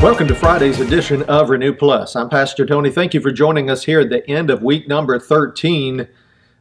Welcome to Friday's edition of Renew Plus. I'm Pastor Tony. Thank you for joining us here at the end of week number 13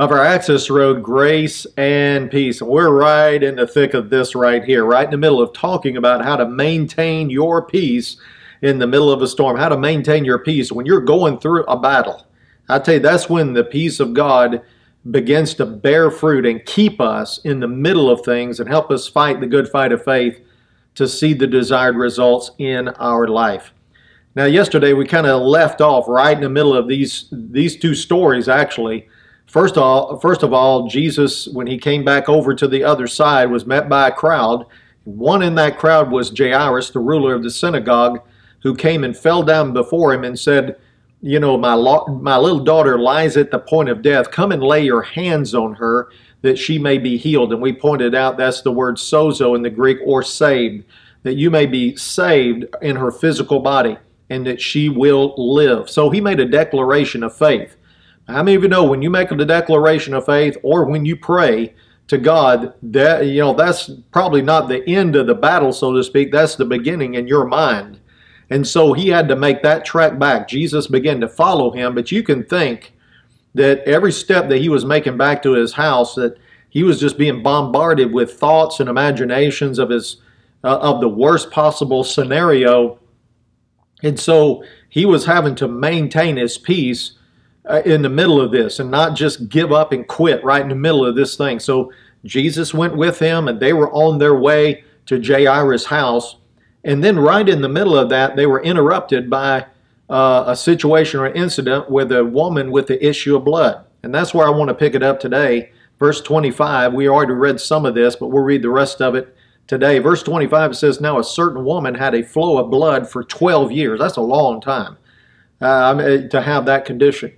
of our Access Road, Grace and Peace. And we're right in the thick of this right here, right in the middle of talking about how to maintain your peace in the middle of a storm, how to maintain your peace when you're going through a battle. I tell you, that's when the peace of God begins to bear fruit and keep us in the middle of things and help us fight the good fight of faith to see the desired results in our life. Now, yesterday we kind of left off right in the middle of these two stories, actually. First of all, Jesus, when he came back over to the other side, was met by a crowd. One in that crowd was Jairus, the ruler of the synagogue, who came and fell down before him and said, you know, my little daughter lies at the point of death. Come and lay your hands on her, that she may be healed. And we pointed out that's the word sozo in the Greek, or saved, that you may be saved in her physical body and that she will live. So he made a declaration of faith. How many of you know when you make a declaration of faith or when you pray to God, that, you know, that's probably not the end of the battle, so to speak. That's the beginning in your mind. And so he had to make that trek back. Jesus began to follow him, but you can think that every step that he was making back to his house, that he was just being bombarded with thoughts and imaginations of the worst possible scenario. And so he was having to maintain his peace in the middle of this and not just give up and quit right in the middle of this thing. So Jesus went with him and they were on their way to Jairus' house. And then right in the middle of that, they were interrupted by a situation or incident with a woman with the issue of blood. And that's where I want to pick it up today. Verse 25, we already read some of this, but we'll read the rest of it today. Verse 25 says, now a certain woman had a flow of blood for 12 years. That's a long time to have that condition.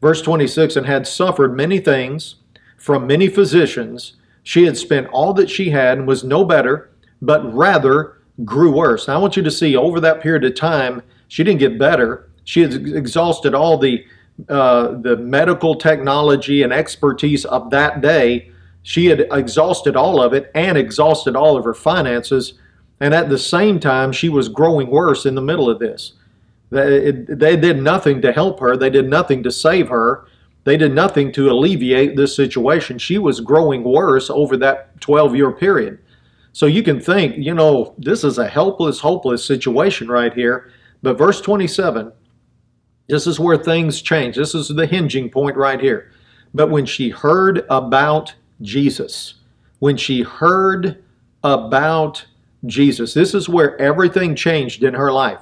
Verse 26, and had suffered many things from many physicians. She had spent all that she had and was no better, but rather grew worse. Now I want you to see over that period of time, she didn't get better. She had exhausted all the medical technology and expertise of that day. She had exhausted all of it and exhausted all of her finances. And at the same time, she was growing worse in the middle of this. They did nothing to help her. They did nothing to save her. They did nothing to alleviate this situation. She was growing worse over that 12-year period. So you can think, you know, this is a helpless, hopeless situation right here. But verse 27, this is where things change. This is the hinging point right here. But when she heard about Jesus, when she heard about Jesus, this is where everything changed in her life.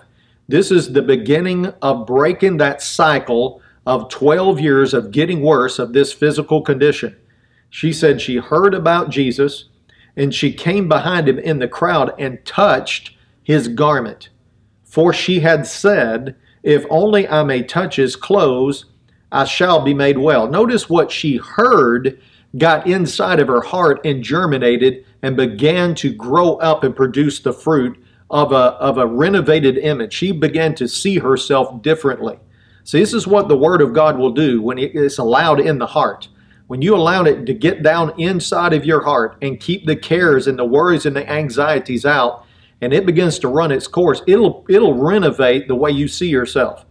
This is the beginning of breaking that cycle of 12 years of getting worse of this physical condition. She said she heard about Jesus, and she came behind him in the crowd and touched his garment. For she had said, if only I may touch his clothes, I shall be made well. Notice what she heard got inside of her heart and germinated and began to grow up and produce the fruit of a renovated image. She began to see herself differently. See, this is what the Word of God will do when it's allowed in the heart. When you allow it to get down inside of your heart and keep the cares and the worries and the anxieties out, and it begins to run its course, it'll renovate the way you see yourself.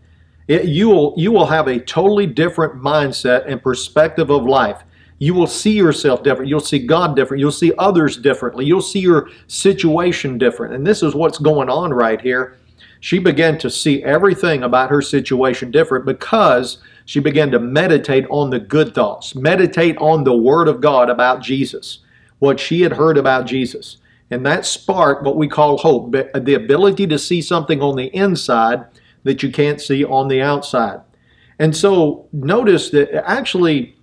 You will have a totally different mindset and perspective of life. You will see yourself different. You'll see God different. You'll see others differently. You'll see your situation different. And this is what's going on right here. She began to see everything about her situation different because she began to meditate on the good thoughts, meditate on the Word of God about Jesus, what she had heard about Jesus. And that sparked what we call hope, the ability to see something on the inside that you can't see on the outside. And so notice that actually,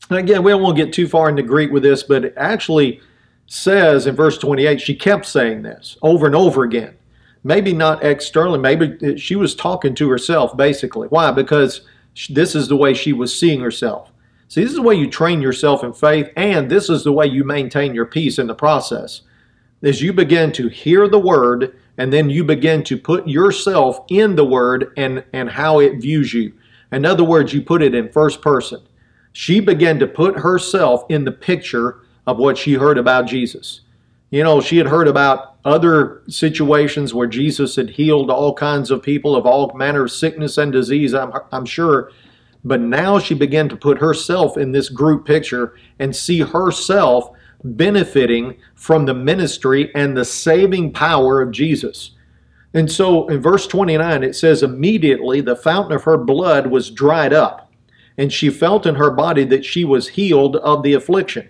again, we don't want to get too far into Greek with this, but it actually says in verse 28, she kept saying this over and over again. Maybe not externally, maybe she was talking to herself basically. Why? Because this is the way she was seeing herself. See, this is the way you train yourself in faith, and this is the way you maintain your peace in the process. As you begin to hear the Word, and then you begin to put yourself in the Word and how it views you. In other words, you put it in first person. She began to put herself in the picture of what she heard about Jesus. You know, she had heard about other situations where Jesus had healed all kinds of people of all manner of sickness and disease, I'm sure. But now she began to put herself in this group picture and see herself benefiting from the ministry and the saving power of Jesus. And so in verse 29, it says, immediately the fountain of her blood was dried up, and she felt in her body that she was healed of the affliction.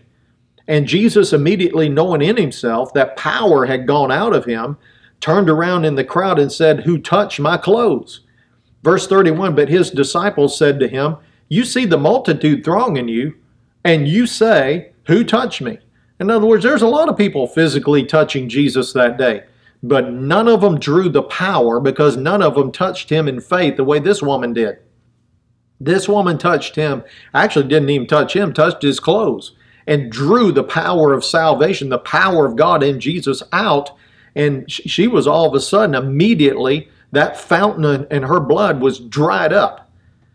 And Jesus, immediately knowing in himself that power had gone out of him, turned around in the crowd and said, who touched my clothes? Verse 31, but his disciples said to him, you see the multitude thronging you, and you say, who touched me? In other words, there's a lot of people physically touching Jesus that day, but none of them drew the power because none of them touched him in faith the way this woman did. This woman touched him, actually didn't even touch him, touched his clothes, and drew the power of salvation, the power of God in Jesus out. And she was all of a sudden, immediately, that fountain in her blood was dried up.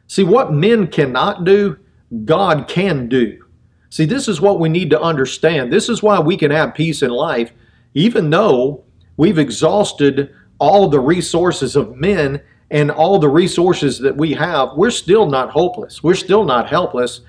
See, what men cannot do, God can do. See, this is what we need to understand. This is why we can have peace in life, even though we've exhausted all the resources of men and all the resources that we have. We're still not hopeless. We're still not helpless.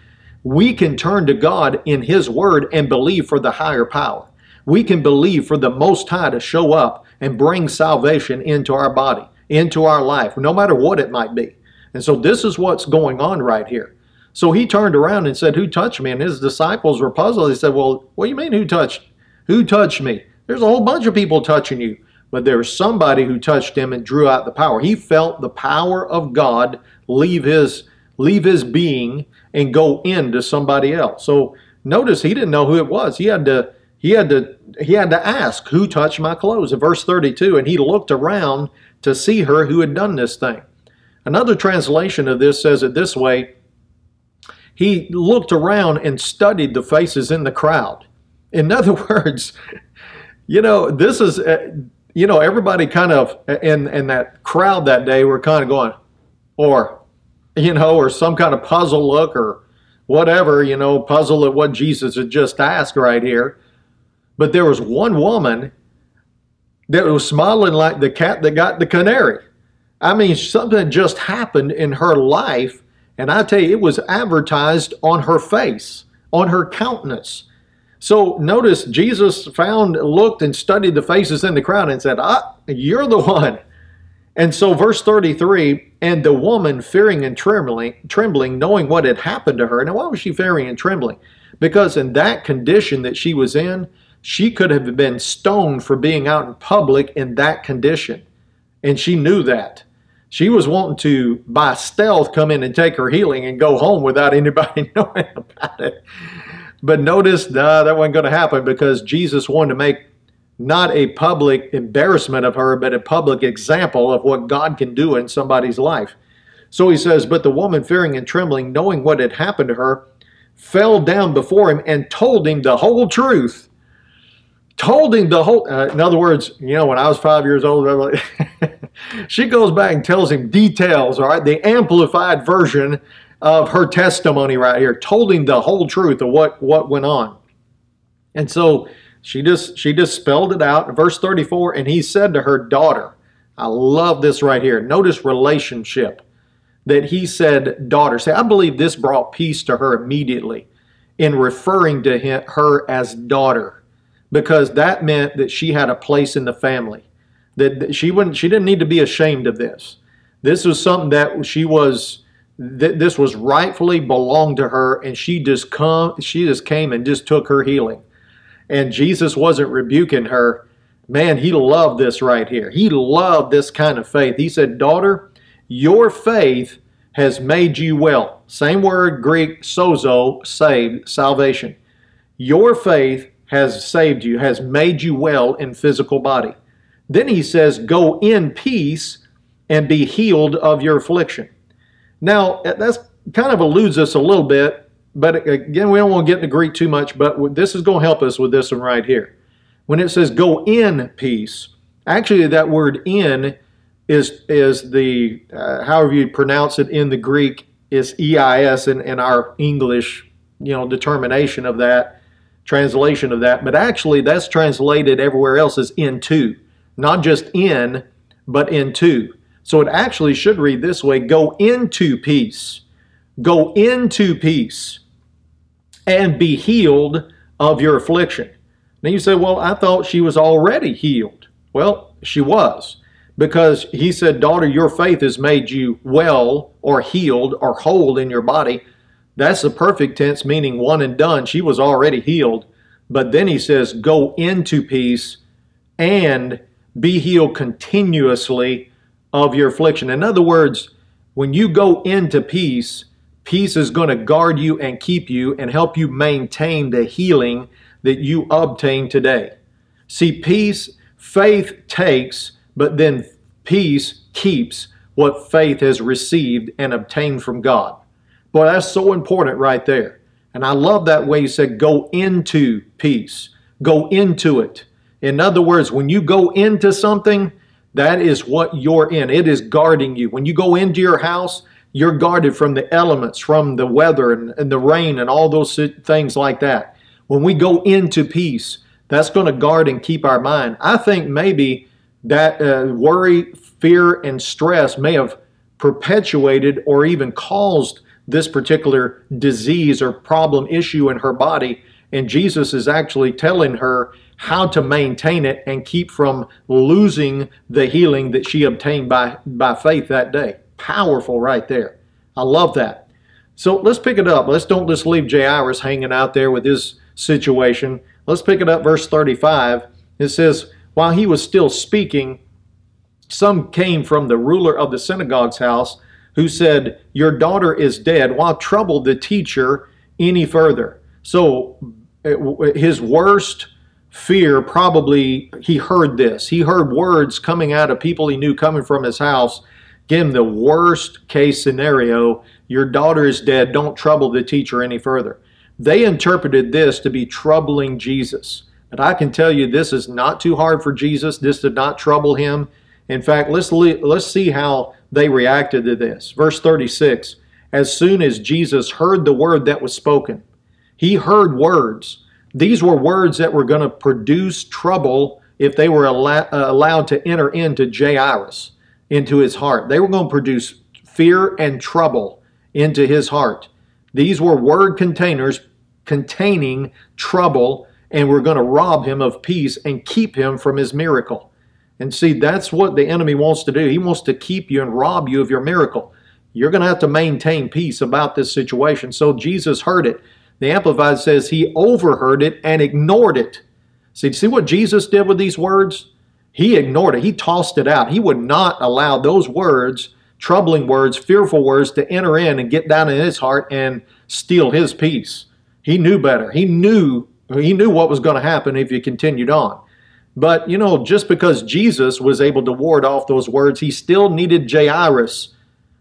We can turn to God in His Word and believe for the higher power. We can believe for the Most High to show up and bring salvation into our body, into our life, no matter what it might be. And so this is what's going on right here. So he turned around and said, who touched me? And his disciples were puzzled. They said, well, what do you mean who touched me? There's a whole bunch of people touching you. But there was somebody who touched him and drew out the power. He felt the power of God leave his being and go into somebody else. So notice he didn't know who it was. He had to ask, who touched my clothes? In verse 32, and he looked around to see her who had done this thing. Another translation of this says it this way: he looked around and studied the faces in the crowd. In other words, this is, everybody kind of in that crowd that day were kind of going, or some kind of puzzle look or whatever, puzzle at what Jesus had just asked right here. But there was one woman that was smiling like the cat that got the canary. I mean, something just happened in her life. And I tell you, it was advertised on her face, on her countenance. So notice Jesus looked and studied the faces in the crowd and said, you're the one. And so verse 33, and the woman fearing and trembling, knowing what had happened to her. Now, why was she fearing and trembling? Because in that condition that she was in, she could have been stoned for being out in public in that condition. And she knew that. She was wanting to, by stealth, come in and take her healing and go home without anybody knowing about it. But notice that wasn't going to happen because Jesus wanted to make not a public embarrassment of her, but a public example of what God can do in somebody's life. So he says, but the woman, fearing and trembling, knowing what had happened to her, fell down before him and told him the whole truth. Told him the whole, in other words, when I was 5 years old, she goes back and tells him details, all right, the amplified version of her testimony right here, told him the whole truth of what went on. And so she just spelled it out in verse 34, and he said to her, daughter. I love this right here. Notice relationship, that he said daughter. See, I believe this brought peace to her immediately in referring to her as daughter, because that meant that she had a place in the family, that she didn't need to be ashamed of this. This was something that this was rightfully belonged to her, and she just came and just took her healing. And Jesus wasn't rebuking her. Man, he loved this right here. He loved this kind of faith. He said, daughter, your faith has made you well. Same word, Greek, sozo, saved, salvation. Your faith has saved you, has made you well in physical body. Then he says, go in peace and be healed of your affliction. Now, that's kind of eludes us a little bit, but again, we don't want to get into Greek too much, but this is going to help us with this one right here. When it says go in peace, actually that word in is the, however you pronounce it in the Greek, is EIS in our English, determination of that. translation of that, but actually that's translated everywhere else as into. Not just in, but into. So it actually should read this way: go into peace. Go into peace and be healed of your affliction. Now you say, well, I thought she was already healed. Well, she was, because he said, daughter, your faith has made you well or healed or whole in your body. That's the perfect tense, meaning one and done. She was already healed. But then he says, go into peace and be healed continuously of your affliction. In other words, when you go into peace, peace is going to guard you and keep you and help you maintain the healing that you obtain today. See, faith takes, but then peace keeps what faith has received and obtained from God. Boy, that's so important right there. And I love that way you said, go into peace. Go into it. In other words, when you go into something, that is what you're in. It is guarding you. When you go into your house, you're guarded from the elements, from the weather and the rain and all those things like that. When we go into peace, that's going to guard and keep our mind. I think maybe that worry, fear, and stress may have perpetuated or even caused this particular disease or problem issue in her body. And Jesus is actually telling her how to maintain it and keep from losing the healing that she obtained by faith that day. Powerful right there. I love that. So let's pick it up. Let's don't just leave Jairus hanging out there with his situation. Let's pick it up, verse 35. It says, while he was still speaking, some came from the ruler of the synagogue's house, who said, your daughter is dead, while troubled the teacher any further. So his worst fear, probably, he heard this. He heard words coming out of people he knew coming from his house. Give him the worst case scenario. Your daughter is dead. Don't trouble the teacher any further. They interpreted this to be troubling Jesus. But I can tell you this is not too hard for Jesus. This did not trouble him. In fact, let's see how they reacted to this. Verse 36, as soon as Jesus heard the word that was spoken, he heard words. These were words that were going to produce trouble if they were allowed to enter into Jairus, into his heart. They were going to produce fear and trouble into his heart. These were word containers containing trouble, and were going to rob him of peace and keep him from his miracle. And see, that's what the enemy wants to do. He wants to keep you and rob you of your miracle. You're going to have to maintain peace about this situation. So Jesus heard it. The Amplified says he overheard it and ignored it. See what Jesus did with these words? He ignored it. He tossed it out. He would not allow those words, troubling words, fearful words, to enter in and get down in his heart and steal his peace. He knew better. He knew what was going to happen if he continued on. But, you know, just because Jesus was able to ward off those words, he still needed Jairus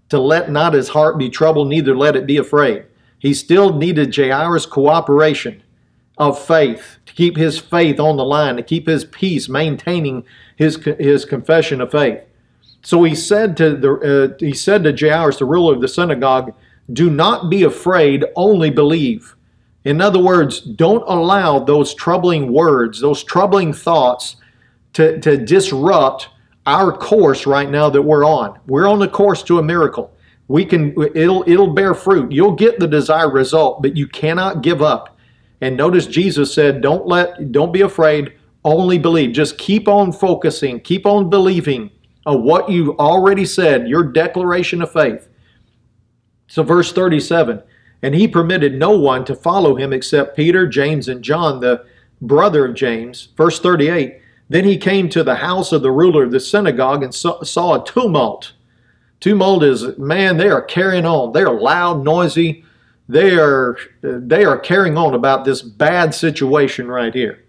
to let not his heart be troubled, neither let it be afraid. He still needed Jairus' cooperation of faith, to keep his faith on the line, to keep his peace, maintaining his confession of faith. So he said to Jairus, the ruler of the synagogue, do not be afraid, only believe. In other words, don't allow those troubling words, those troubling thoughts to disrupt our course right now that we're on. We're on the course to a miracle. It'll bear fruit. You'll get the desired result, but you cannot give up. And notice Jesus said, don't be afraid, only believe. Just keep on focusing, keep on believing of what you already said, your declaration of faith. So verse 37, and he permitted no one to follow him except Peter, James, and John, the brother of James. Verse 38, then he came to the house of the ruler of the synagogue and saw a tumult. Tumult is, man, they are carrying on. They are loud, noisy. They are carrying on about this bad situation right here.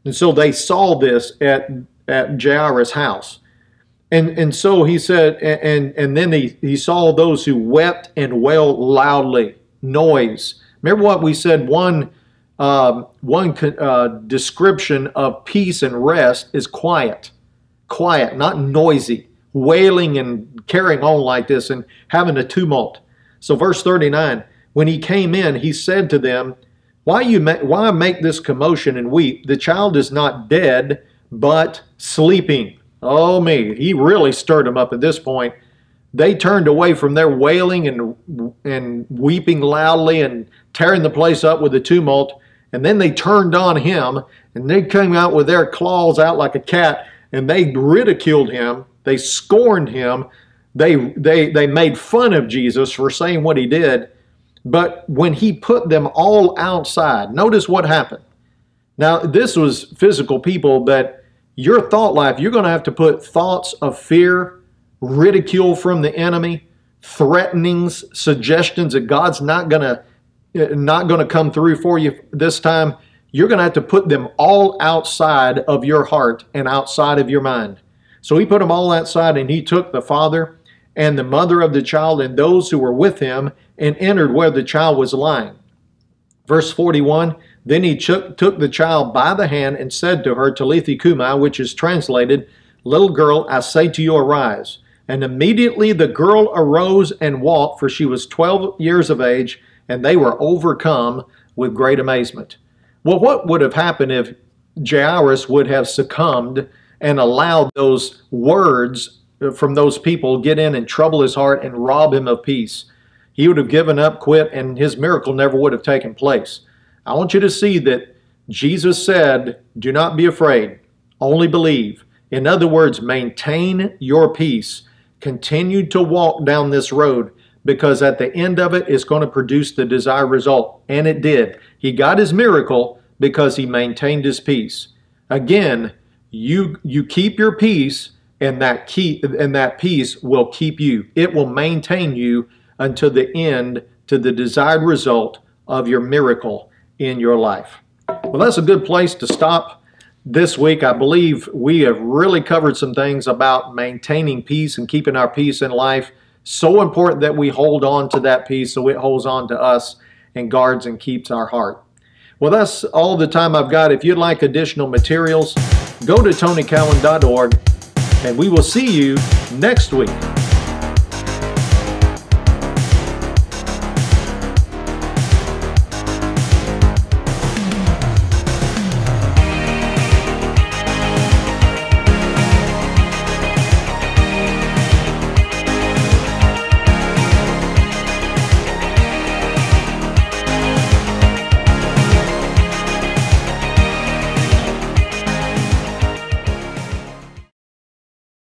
And so they saw this at Jairus' house. And so he said, and then he saw those who wept and wailed loudly. Noise. Remember what we said, one description of peace and rest is quiet. Quiet, not noisy. Wailing and carrying on like this and having a tumult. So verse 39, when he came in, he said to them, Why make this commotion and weep? The child is not dead, but sleeping. Oh me, he really stirred them up at this point. They turned away from their wailing and weeping loudly and tearing the place up with a tumult. And then they turned on him, and they came out with their claws out like a cat, and they ridiculed him. They scorned him. They made fun of Jesus for saying what he did. But when he put them all outside, notice what happened. Now, this was physical people, but your thought life, you're going to have to put thoughts of fear, ridicule from the enemy, threatenings, suggestions that God's not going to come through for you this time. You're going to have to put them all outside of your heart and outside of your mind. So he put them all outside, and he took the father and the mother of the child and those who were with him and entered where the child was lying. Verse 41, then he took the child by the hand and said to her, Talitha cumi, which is translated, little girl, I say to you, arise. And immediately the girl arose and walked, for she was 12 years of age, and they were overcome with great amazement. Well, what would have happened if Jairus would have succumbed and allowed those words from those people get in and trouble his heart and rob him of peace? He would have given up, quit, and his miracle never would have taken place. I want you to see that Jesus said, do not be afraid, only believe. In other words, maintain your peace. Continue to walk down this road, because at the end of it, it's going to produce the desired result. And it did. He got his miracle because he maintained his peace. Again, you keep your peace, and that peace will keep you. It will maintain you until the end, to the desired result of your miracle in your life. Well, that's a good place to stop this week. I believe we have really covered some things about maintaining peace and keeping our peace in life. So important that we hold on to that peace so it holds on to us and guards and keeps our heart. Well, that's all the time I've got. If you'd like additional materials, go to tonycowan.org, and we will see you next week.